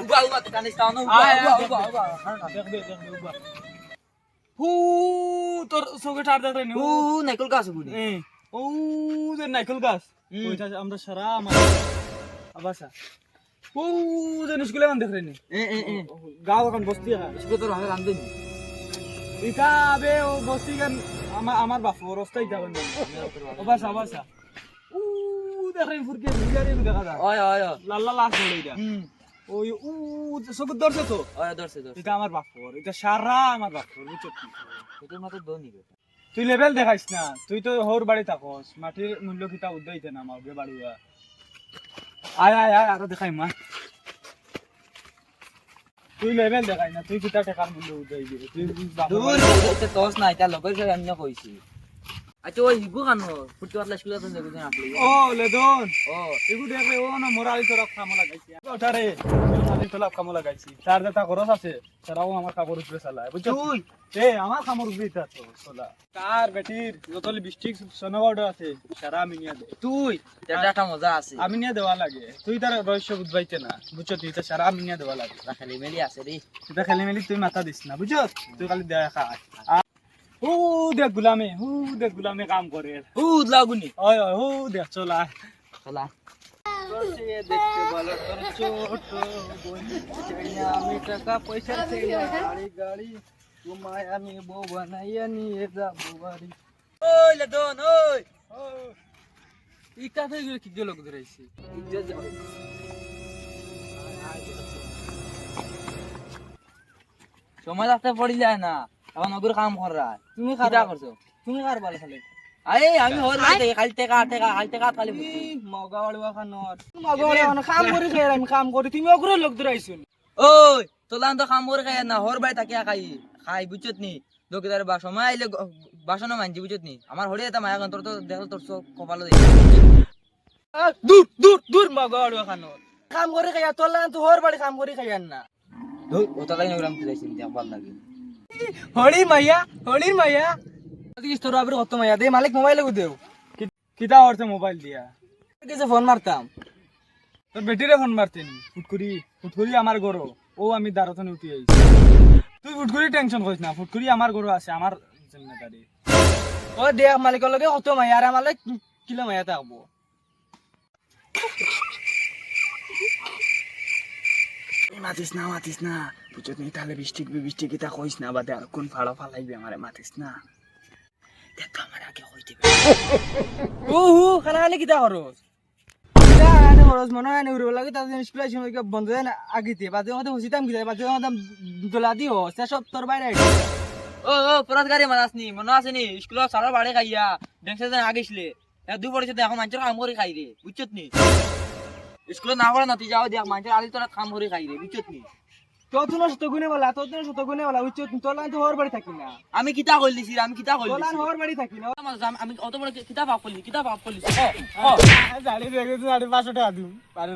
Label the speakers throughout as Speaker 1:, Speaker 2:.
Speaker 1: উবা উবা কানে সাউন্ড উবা উবা
Speaker 2: দেখবে উবা হু তোর চোখে টার দেখ রে
Speaker 1: ও নাইকল গাছ বুনি
Speaker 2: ও যে নাইকল গাছ
Speaker 1: হুম।
Speaker 2: ওইটা আমরা সারা আমার আবাসা ও যে স্কুলে মান দেখ রে নি গাঁও এখন বস্তি
Speaker 1: ইসকো তোর হাতে রান্ধবে নি
Speaker 2: ইকা বে ও বস্তি গান আমার বাপ রস্তাই যাবেন আবাসা আবাসা ও দেখ রে ফুরকে ভিডিও দেখা যায়
Speaker 1: ওই ওই
Speaker 2: লাল্লা লাশ বলে এটা ওই ও সব দর্শে তো
Speaker 1: ওই দর্শে দর্শে
Speaker 2: এটা আমার বাপর এটা সারা আমার বাপর বুঝছো
Speaker 1: তোর মতো দনি বেটা
Speaker 2: তুই লেভেল দেখাইস না তুই তো হোর বাড়ি থাকস মাটির মূল্য কিতা উদ্দাইতে না মাউগে বাড়িয়া আয় আয় আয় আরো দেখাই মা তুই লেভেল দেখাই না তুই কিতা টাকার মূল্য উদ্দাইবি তুই
Speaker 1: দূর এটা তোস না এটা লগের সাথে আমি কইছি আচ্ছা ওই হিগু কানো ফুটি পাতলা স্কুলে তো দেখো না আপনি
Speaker 2: ও লেদন
Speaker 1: ও
Speaker 2: এগু দেখে ও না মোরালি তোরা কামো লাগাইছি ওঠারে মোরালি তোরা কামো লাগাইছি তার যেটা খরচ আছে তারাও আমার কাপড় উপরে চালায় বুঝছো
Speaker 1: তুই
Speaker 2: এ আমার কামড় উপরে তো চলা তার বেটির যতলি ডিস্ট্রিক্ট সোনাবাড়ি আছে সারা আমি নিয়ে দে
Speaker 1: তুই এটা একটা মজা আছে
Speaker 2: আমি নিয়ে দেওয়া লাগে তুই তার রহস্য বুঝবাইতে না বুঝছো তুই তো সারা আমি নিয়ে দেওয়া লাগে
Speaker 1: খালি মেলি আছে রে
Speaker 2: তুই খেলি মেলি তুই মাথা দিস না বুঝছো তুই খালি দেখা হু দেখ গুলামে কাম করে
Speaker 1: ও লাগুনি
Speaker 2: ওই ওই হু দেখ চলা
Speaker 1: চলা
Speaker 2: দেখতে ভালো তোর ছোট বোন আমি টাকা পয়সা ছেড়ে গাড়ি গাড়ি তোমায় আমি বউ বানাইয়া নিয়ে যাবো বাড়ি
Speaker 1: ওই লেদন ওই
Speaker 2: ই কাছে কি লোক ধরেছি
Speaker 1: সময় রাখতে পড়ি যায় না এখন ওগুলো কাম করা
Speaker 2: তুমি
Speaker 1: কিটা করছো
Speaker 2: তুমি কার বলে খালি
Speaker 1: আরে আমি হর বাইতে খালি টেকা খালি
Speaker 2: মগাওয়াড়া খানোর মগাওয়াড়া কাম করে খাই আমি কাম করি তুমি ওগুলো লোক ধরাইছো
Speaker 1: ওই তোলান তো কাম করে খাই না হর বাই থাকিয়া খাই বুঝছত নি দোকানদার বা সময় আইলে বাসনও মানছি বুঝছত নি আমার হড়ে এটা মায়া তোর তো দেখো তোর চোখ কপালো দেখি
Speaker 2: দূর দূর দূর মগাওয়াড়া খানোর কাম করে খাই তোলা তো হর বাড়ি কাম করে খাই না
Speaker 1: ও তো লাইন ওরাম তুইছি ভাল লাগে
Speaker 2: হড়ি মাইয়া দেখিস তোর আবার কত মাইয়া দে মালিক মোবাইল দেও কিতা হরতে মোবাইল দিয়া
Speaker 1: কিছু ফোন মারতাম
Speaker 2: তোর বেটিরে ফোন মারতেন ফুটকুরি আমার গরো ও আমি দারতন উঠি আইছি তুই ফুটকুরি টেনশন করিস না ফুটকুরি আমার গরো আছে আমার জিম্মেদারি ও দেখ মালিকের লগে কত মাইয়া আর মালিক কিলো মাইয়া থাকবো মাতিস না বুঝত নি তাহলে বৃষ্টি কিতা কইস না বাদে আর কোন ফাড়া ফালাইবি আমারে মাতিস না দেখ আমার আগে কই দিবে ও হু খালি কিতা করস আনে খরচ মনে হয় না উড়ে লাগে তাদের ইন্সপিরেশন হইকে বন্ধ দেন আগিতে বাদে মধ্যে হসিতাম কি বাদে মধ্যে দুতলা দিও সে সব তোর বাইরে
Speaker 1: ও পরাত গাড়ি মারাসনি মনে আছে নি স্কুলে সারা বাড়ি খাইয়া দেখছে যে আগেছিলে দুই পড়েছে এখন মানুষের কাম করে খাই রে বুঝছত নি স্কুলে না পড়া নতি যাও দেখ মানুষের আলি তোরা কাম করে খাই রে বুঝছত নি
Speaker 2: তোতনো শতগুনে বলা উচ্চ তোলা তো হর বাড়ি থাকি না
Speaker 1: আমি কিতা কইলিছি আমি কিতা
Speaker 2: তোলা
Speaker 1: কইলিছি
Speaker 2: হর বাড়ি থাকি না
Speaker 1: আমি অত বড় কিতাব আপ করলি
Speaker 2: জানি দেখে 500 টাকা দিউ পারে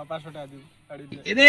Speaker 2: 500 টাকা দিউ
Speaker 1: এরে